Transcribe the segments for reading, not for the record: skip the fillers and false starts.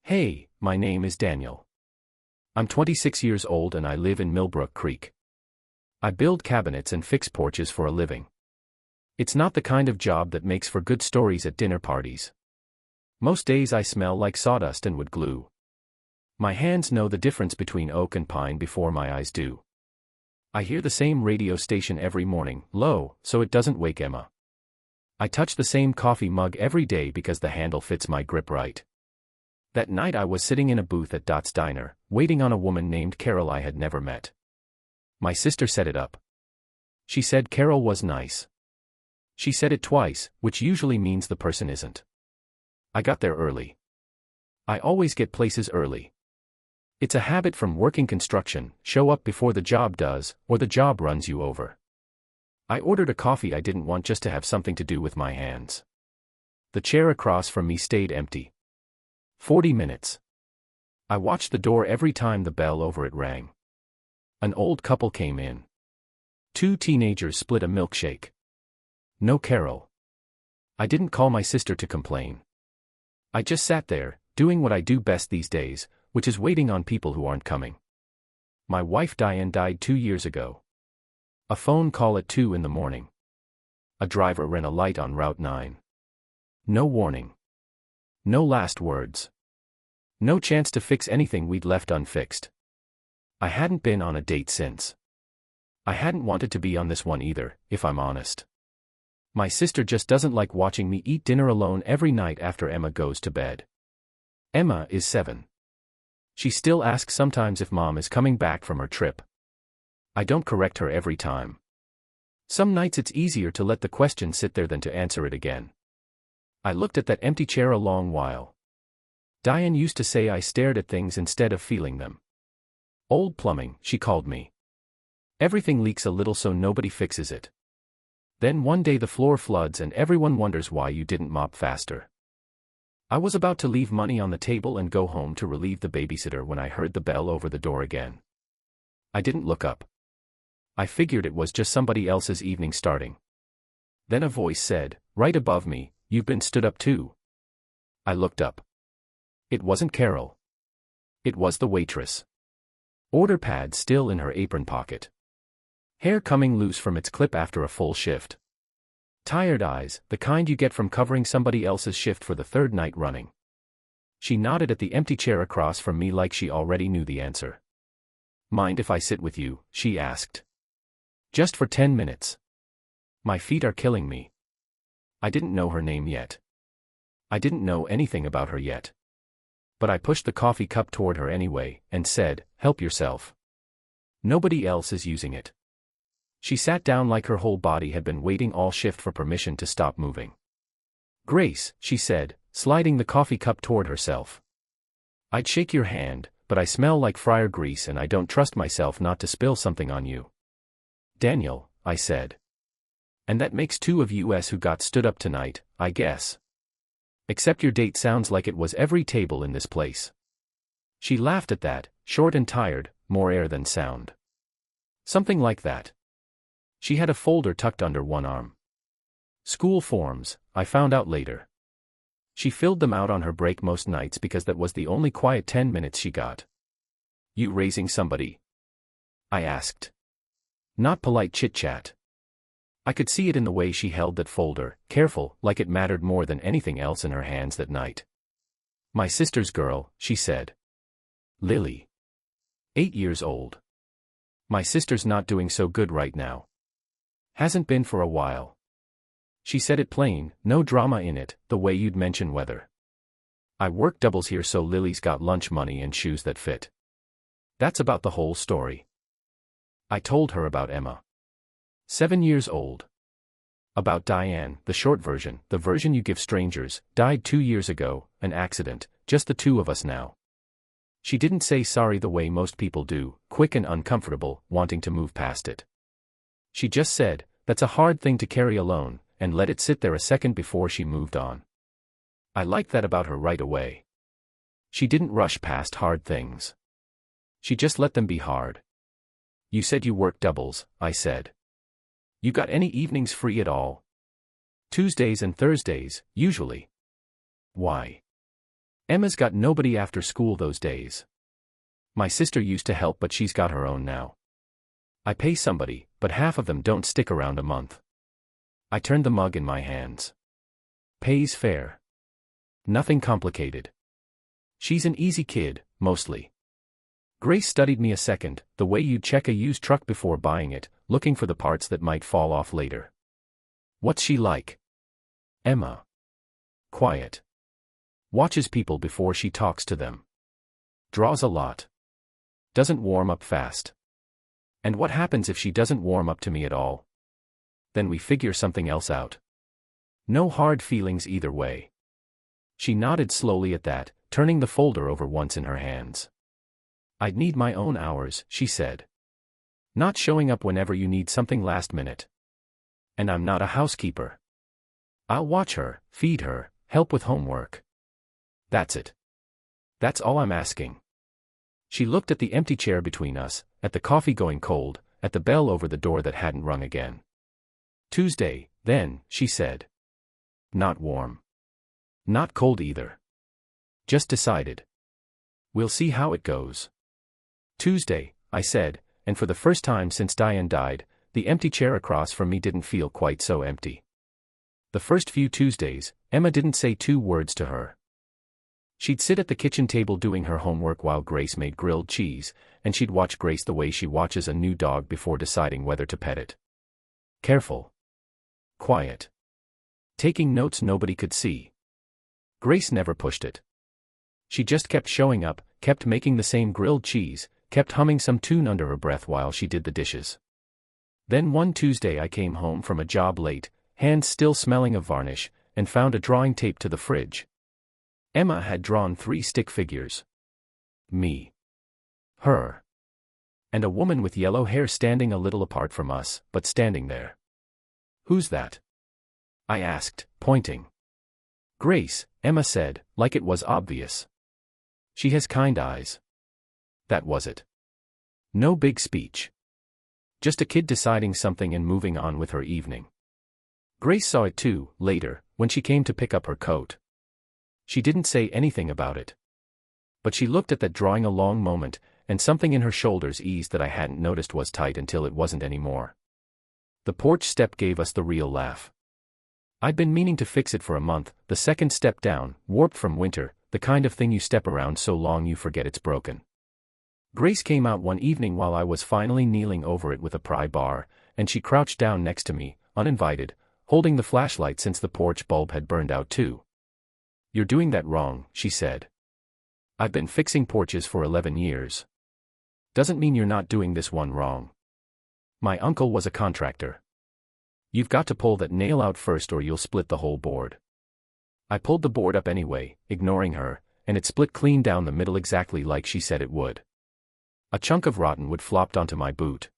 Hey, my name is Daniel. I'm 26 years old and I live in Millbrook Creek. I build cabinets and fix porches for a living. It's not the kind of job that makes for good stories at dinner parties. Most days I smell like sawdust and wood glue. My hands know the difference between oak and pine before my eyes do. I hear the same radio station every morning, low, so it doesn't wake Emma. I touch the same coffee mug every day because the handle fits my grip right. That night I was sitting in a booth at Dot's Diner, waiting on a woman named Carol I had never met. My sister set it up. She said Carol was nice. She said it twice, which usually means the person isn't. I got there early. I always get places early. It's a habit from working construction: show up before the job does, or the job runs you over. I ordered a coffee I didn't want just to have something to do with my hands. The chair across from me stayed empty. 40 minutes. I watched the door every time the bell over it rang. An old couple came in. Two teenagers split a milkshake. No Carol. I didn't call my sister to complain. I just sat there, doing what I do best these days, which is waiting on people who aren't coming. My wife Diane died 2 years ago. A phone call at 2 in the morning. A driver ran a light on Route 9. No warning. No last words. No chance to fix anything we'd left unfixed. I hadn't been on a date since. I hadn't wanted to be on this one either, if I'm honest. My sister just doesn't like watching me eat dinner alone every night after Emma goes to bed. Emma is 7. She still asks sometimes if Mom is coming back from her trip. I don't correct her every time. Some nights it's easier to let the question sit there than to answer it again. I looked at that empty chair a long while. Diane used to say I stared at things instead of feeling them. Old plumbing, she called me. Everything leaks a little so nobody fixes it. Then one day the floor floods and everyone wonders why you didn't mop faster. I was about to leave money on the table and go home to relieve the babysitter when I heard the bell over the door again. I didn't look up. I figured it was just somebody else's evening starting. Then a voice said, right above me, "You've been stood up too." I looked up. It wasn't Carol. It was the waitress. Order pad still in her apron pocket. Hair coming loose from its clip after a full shift. Tired eyes, the kind you get from covering somebody else's shift for the third night running. She nodded at the empty chair across from me like she already knew the answer. "Mind if I sit with you?" she asked. "Just for 10 minutes. My feet are killing me." I didn't know her name yet. I didn't know anything about her yet. But I pushed the coffee cup toward her anyway, and said, "Help yourself. Nobody else is using it." She sat down like her whole body had been waiting all shift for permission to stop moving. "Grace," she said, sliding the coffee cup toward herself. "I'd shake your hand, but I smell like fryer grease and I don't trust myself not to spill something on you." "Daniel," I said. "And that makes 2 of us who got stood up tonight, I guess. Except your date sounds like it was every table in this place." She laughed at that, short and tired, more air than sound. "Something like that." She had a folder tucked under one arm. School forms, I found out later. She filled them out on her break most nights because that was the only quiet 10 minutes she got. "You raising somebody?" I asked. Not polite chit-chat. I could see it in the way she held that folder, careful, like it mattered more than anything else in her hands that night. "My sister's girl," she said. "Lily. 8 years old. My sister's not doing so good right now. Hasn't been for a while." She said it plain, no drama in it, the way you'd mention weather. "I work doubles here so Lily's got lunch money and shoes that fit." That's about the whole story. I told her about Emma. 7 years old. About Diane, the short version, the version you give strangers, died 2 years ago, an accident, just the 2 of us now. She didn't say sorry the way most people do, quick and uncomfortable, wanting to move past it. She just said, "That's a hard thing to carry alone," and let it sit there a second before she moved on. I liked that about her right away. She didn't rush past hard things. She just let them be hard. "You said you work doubles," I said. "You got any evenings free at all?" "Tuesdays and Thursdays, usually." "Why?" Emma's got nobody after school those days. My sister used to help, but she's got her own now. I pay somebody, but half of them don't stick around a month. I turned the mug in my hands. Pays fair. Nothing complicated. She's an easy kid, mostly. Grace studied me a second, the way you'd check a used truck before buying it, looking for the parts that might fall off later. What's she like? Emma. Quiet. Watches people before she talks to them. Draws a lot. Doesn't warm up fast. And what happens if she doesn't warm up to me at all? Then we figure something else out. No hard feelings either way. She nodded slowly at that, turning the folder over once in her hands. I'd need my own hours, she said. Not showing up whenever you need something last minute. And I'm not a housekeeper. I'll watch her, feed her, help with homework. That's it. That's all I'm asking. She looked at the empty chair between us, at the coffee going cold, at the bell over the door that hadn't rung again. Tuesday, then, she said. Not warm. Not cold either. Just decided. We'll see how it goes. Tuesday, I said, and for the first time since Diane died, the empty chair across from me didn't feel quite so empty. The first few Tuesdays, Emma didn't say 2 words to her. She'd sit at the kitchen table doing her homework while Grace made grilled cheese, and she'd watch Grace the way she watches a new dog before deciding whether to pet it. Careful. Quiet. Taking notes nobody could see. Grace never pushed it. She just kept showing up, kept making the same grilled cheese, kept humming some tune under her breath while she did the dishes. Then one Tuesday I came home from a job late, hands still smelling of varnish, and found a drawing taped to the fridge. Emma had drawn 3 stick figures. Me. Her. And a woman with yellow hair standing a little apart from us, but standing there. Who's that? I asked, pointing. Grace, Emma said, like it was obvious. She has kind eyes. That was it. No big speech. Just a kid deciding something and moving on with her evening. Grace saw it too, later, when she came to pick up her coat. She didn't say anything about it. But she looked at that drawing a long moment, and something in her shoulders eased that I hadn't noticed was tight until it wasn't anymore. The porch step gave us the real laugh. I'd been meaning to fix it for a month, the second step down, warped from winter, the kind of thing you step around so long you forget it's broken. Grace came out one evening while I was finally kneeling over it with a pry bar, and she crouched down next to me, uninvited, holding the flashlight since the porch bulb had burned out too. You're doing that wrong, she said. I've been fixing porches for 11 years. Doesn't mean you're not doing this one wrong. My uncle was a contractor. You've got to pull that nail out first or you'll split the whole board. I pulled the board up anyway, ignoring her, and it split clean down the middle exactly like she said it would. A chunk of rotten wood flopped onto my boot.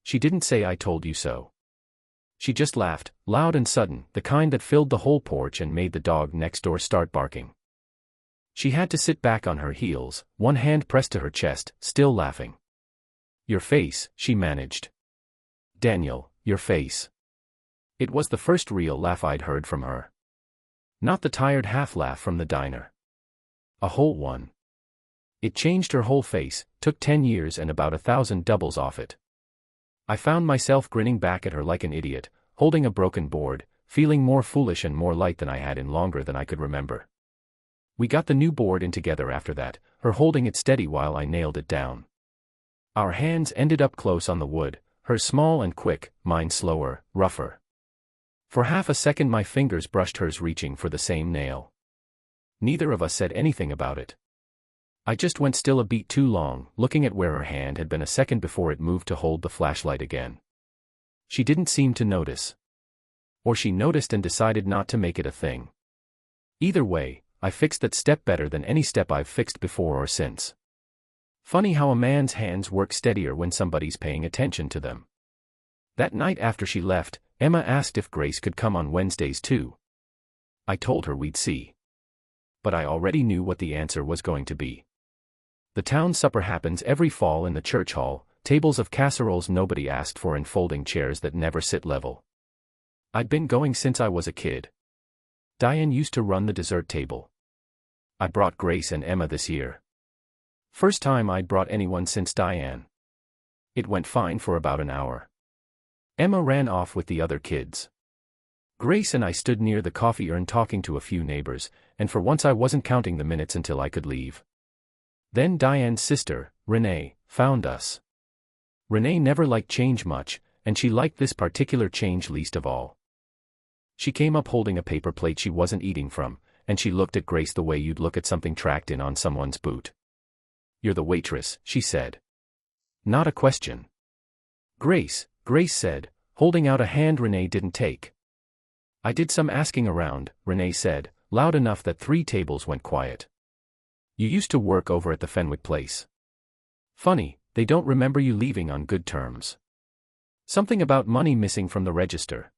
She didn't say I told you so. She just laughed, loud and sudden, the kind that filled the whole porch and made the dog next door start barking. She had to sit back on her heels, one hand pressed to her chest, still laughing. Your face, she managed. Daniel, your face. It was the first real laugh I'd heard from her. Not the tired half-laugh from the diner. A whole one. It changed her whole face, took 10 years and about 1,000 doubles off it. I found myself grinning back at her like an idiot, holding a broken board, feeling more foolish and more light than I had in longer than I could remember. We got the new board in together after that, her holding it steady while I nailed it down. Our hands ended up close on the wood, hers small and quick, mine slower, rougher. For half a second my fingers brushed hers reaching for the same nail. Neither of us said anything about it. I just went still a beat too long, looking at where her hand had been a second before it moved to hold the flashlight again. She didn't seem to notice. Or she noticed and decided not to make it a thing. Either way, I fixed that step better than any step I've fixed before or since. Funny how a man's hands work steadier when somebody's paying attention to them. That night after she left, Emma asked if Grace could come on Wednesdays too. I told her we'd see. But I already knew what the answer was going to be. The town supper happens every fall in the church hall, tables of casseroles nobody asked for and folding chairs that never sit level. I'd been going since I was a kid. Diane used to run the dessert table. I brought Grace and Emma this year. First time I'd brought anyone since Diane. It went fine for about an hour. Emma ran off with the other kids. Grace and I stood near the coffee urn talking to a few neighbors, and for once I wasn't counting the minutes until I could leave. Then Diane's sister, Renee, found us. Renee never liked change much, and she liked this particular change least of all. She came up holding a paper plate she wasn't eating from, and she looked at Grace the way you'd look at something tracked in on someone's boot. "You're the waitress," she said. Not a question. Grace said, holding out a hand Renee didn't take. "I did some asking around," Renee said, loud enough that 3 tables went quiet. "You used to work over at the Fenwick place. Funny, they don't remember you leaving on good terms. Something about money missing from the register."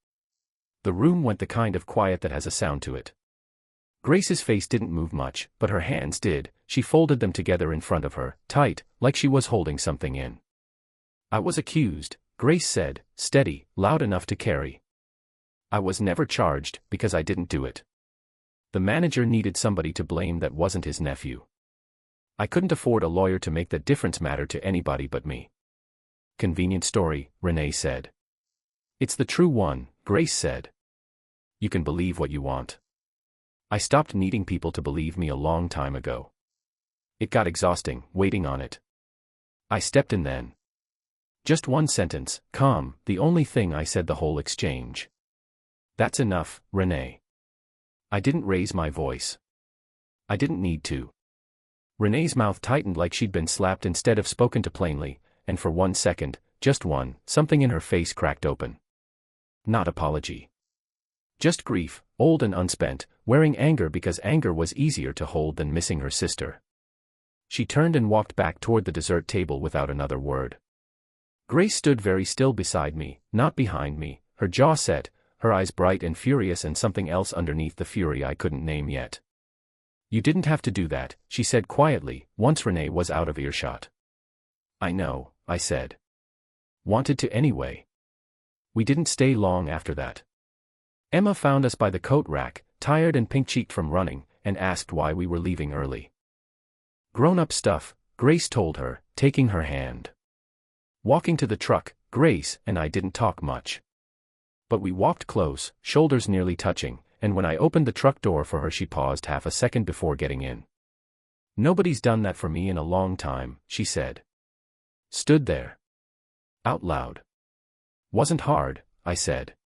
The room went the kind of quiet that has a sound to it. Grace's face didn't move much, but her hands did. She folded them together in front of her, tight, like she was holding something in. "I was accused," Grace said, steady, loud enough to carry. "I was never charged, because I didn't do it. The manager needed somebody to blame that wasn't his nephew. I couldn't afford a lawyer to make that difference matter to anybody but me." "Convenient story," Renee said. "It's the true one," Grace said. "You can believe what you want. I stopped needing people to believe me a long time ago. It got exhausting, waiting on it. I stepped in then. Just one sentence, calm, the only thing I said the whole exchange. That's enough, Renee." I didn't raise my voice. I didn't need to. Renee's mouth tightened like she'd been slapped instead of spoken to plainly, and for 1 second, just one, something in her face cracked open. Not apology. Just grief, old and unspent, wearing anger because anger was easier to hold than missing her sister. She turned and walked back toward the dessert table without another word. Grace stood very still beside me, not behind me, her jaw set, her eyes bright and furious and something else underneath the fury I couldn't name yet. "You didn't have to do that," she said quietly, once Renee was out of earshot. "I know," I said. "Wanted to anyway." We didn't stay long after that. Emma found us by the coat rack, tired and pink-cheeked from running, and asked why we were leaving early. "Grown-up stuff," Grace told her, taking her hand. Walking to the truck, Grace and I didn't talk much. But we walked close, shoulders nearly touching, and when I opened the truck door for her she paused half a second before getting in. "Nobody's done that for me in a long time," she said. Stood there. Out loud. "Wasn't hard," I said.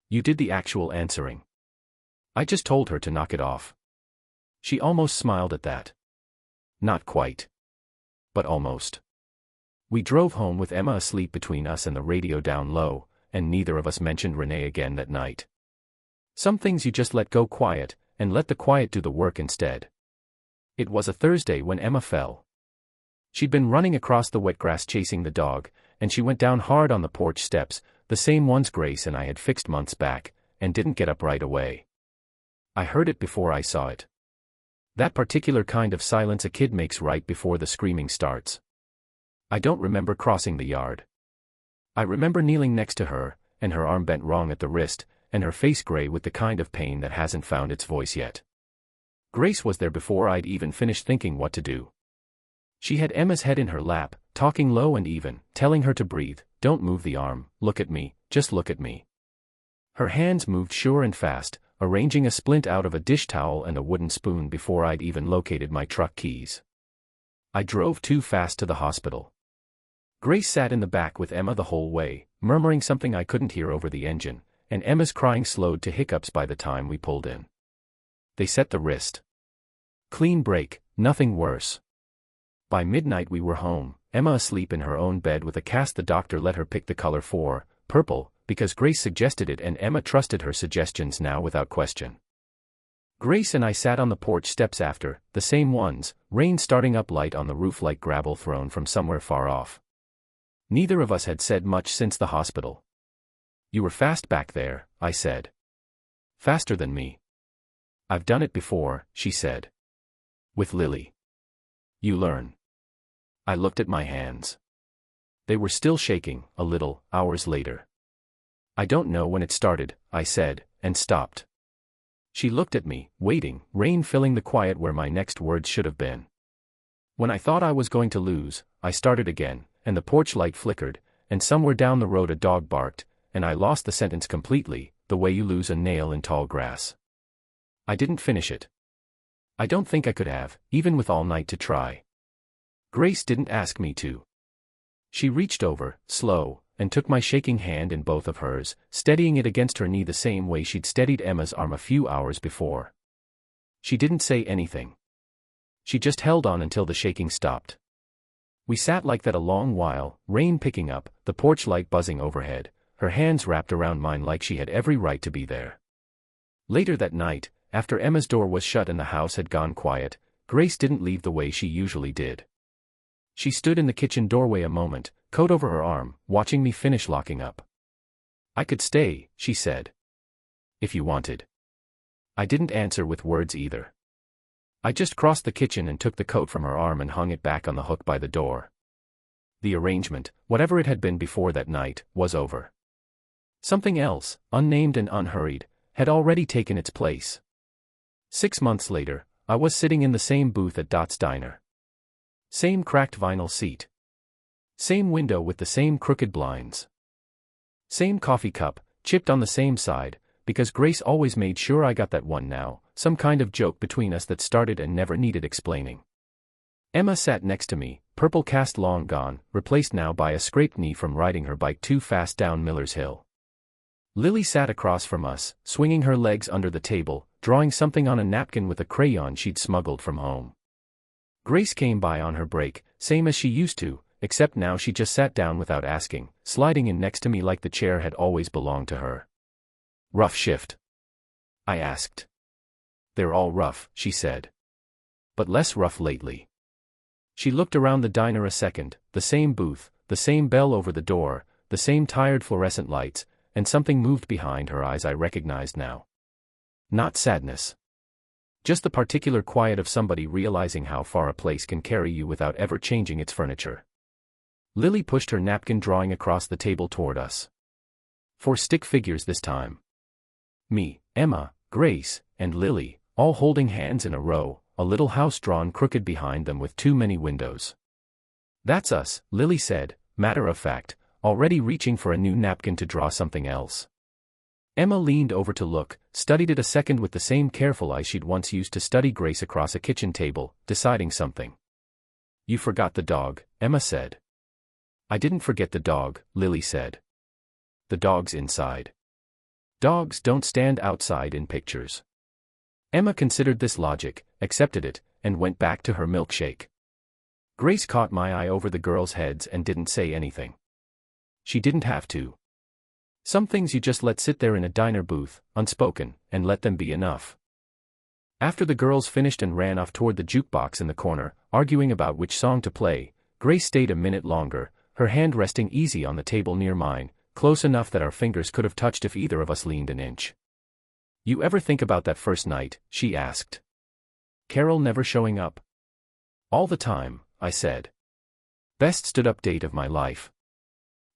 "You did the actual answering." I just told her to knock it off. She almost smiled at that. Not quite. But almost. We drove home with Emma asleep between us and the radio down low, and neither of us mentioned Renee again that night. Some things you just let go quiet, and let the quiet do the work instead. It was a Thursday when Emma fell. She'd been running across the wet grass chasing the dog, and she went down hard on the porch steps, the same ones Grace and I had fixed months back, and didn't get up right away. I heard it before I saw it. That particular kind of silence a kid makes right before the screaming starts. I don't remember crossing the yard. I remember kneeling next to her, and her arm bent wrong at the wrist, and her face gray with the kind of pain that hasn't found its voice yet. Grace was there before I'd even finished thinking what to do. She had Emma's head in her lap, talking low and even, telling her to breathe, "Don't move the arm, look at me, just look at me." Her hands moved sure and fast, arranging a splint out of a dish towel and a wooden spoon before I'd even located my truck keys. I drove too fast to the hospital. Grace sat in the back with Emma the whole way, murmuring something I couldn't hear over the engine, and Emma's crying slowed to hiccups by the time we pulled in. They set the wrist. Clean break, nothing worse. By midnight we were home, Emma asleep in her own bed with a cast the doctor let her pick the color for, purple, because Grace suggested it and Emma trusted her suggestions now without question. Grace and I sat on the porch steps after, the same ones, rain starting up light on the roof like gravel thrown from somewhere far off. Neither of us had said much since the hospital. "You were fast back there," I said. "Faster than me." "I've done it before," she said. "With Lily." "You learn." I looked at my hands. They were still shaking, a little, hours later. "I don't know when it started," I said, and stopped. She looked at me, waiting, rain filling the quiet where my next words should have been. When I thought I was going to lose, I started again, and the porch light flickered, and somewhere down the road a dog barked, and I lost the sentence completely, the way you lose a nail in tall grass. I didn't finish it. I don't think I could have, even with all night to try. Grace didn't ask me to. She reached over, slow, and took my shaking hand in both of hers, steadying it against her knee the same way she'd steadied Emma's arm a few hours before. She didn't say anything. She just held on until the shaking stopped. We sat like that a long while, rain picking up, the porch light buzzing overhead, her hands wrapped around mine like she had every right to be there. Later that night, after Emma's door was shut and the house had gone quiet, Grace didn't leave the way she usually did. She stood in the kitchen doorway a moment, coat over her arm, watching me finish locking up. "I could stay," she said. "If you wanted." I didn't answer with words either. I just crossed the kitchen and took the coat from her arm and hung it back on the hook by the door. The arrangement, whatever it had been before that night, was over. Something else, unnamed and unhurried, had already taken its place. 6 months later, I was sitting in the same booth at Dot's Diner. Same cracked vinyl seat. Same window with the same crooked blinds. Same coffee cup, chipped on the same side, because Grace always made sure I got that one now, some kind of joke between us that started and never needed explaining. Emma sat next to me, purple cast long gone, replaced now by a scraped knee from riding her bike too fast down Miller's Hill. Lily sat across from us, swinging her legs under the table, drawing something on a napkin with a crayon she'd smuggled from home. Grace came by on her break, same as she used to, except now she just sat down without asking, sliding in next to me like the chair had always belonged to her. "Rough shift?" I asked. "They're all rough," she said. "But less rough lately." She looked around the diner a second, the same booth, the same bell over the door, the same tired fluorescent lights, and something moved behind her eyes I recognized now. Not sadness. Just the particular quiet of somebody realizing how far a place can carry you without ever changing its furniture. Lily pushed her napkin drawing across the table toward us. 4 stick figures this time. Me, Emma, Grace, and Lily, all holding hands in a row, a little house drawn crooked behind them with too many windows. "That's us," Lily said, matter of fact, already reaching for a new napkin to draw something else. Emma leaned over to look, studied it a second with the same careful eye she'd once used to study Grace across a kitchen table, deciding something. "You forgot the dog," Emma said. "I didn't forget the dog," Lily said. "The dog's inside. Dogs don't stand outside in pictures." Emma considered this logic, accepted it, and went back to her milkshake. Grace caught my eye over the girls' heads and didn't say anything. She didn't have to. Some things you just let sit there in a diner booth, unspoken, and let them be enough. After the girls finished and ran off toward the jukebox in the corner, arguing about which song to play, Grace stayed a minute longer, her hand resting easy on the table near mine, close enough that our fingers could have touched if either of us leaned an inch. "You ever think about that first night?" she asked. "Carol never showing up?" "All the time," I said. "Best stood-up date of my life."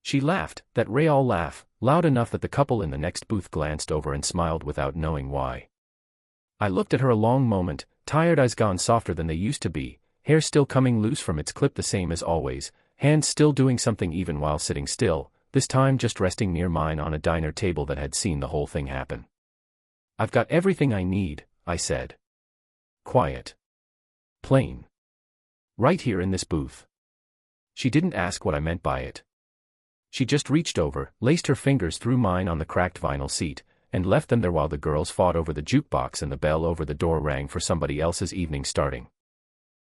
She laughed, that Rayall laugh, loud enough that the couple in the next booth glanced over and smiled without knowing why. I looked at her a long moment, tired eyes gone softer than they used to be, hair still coming loose from its clip the same as always, hands still doing something even while sitting still, this time just resting near mine on a diner table that had seen the whole thing happen. "I've got everything I need," I said. "Quiet. Plain. Right here in this booth." She didn't ask what I meant by it. She just reached over, laced her fingers through mine on the cracked vinyl seat, and left them there while the girls fought over the jukebox and the bell over the door rang for somebody else's evening starting.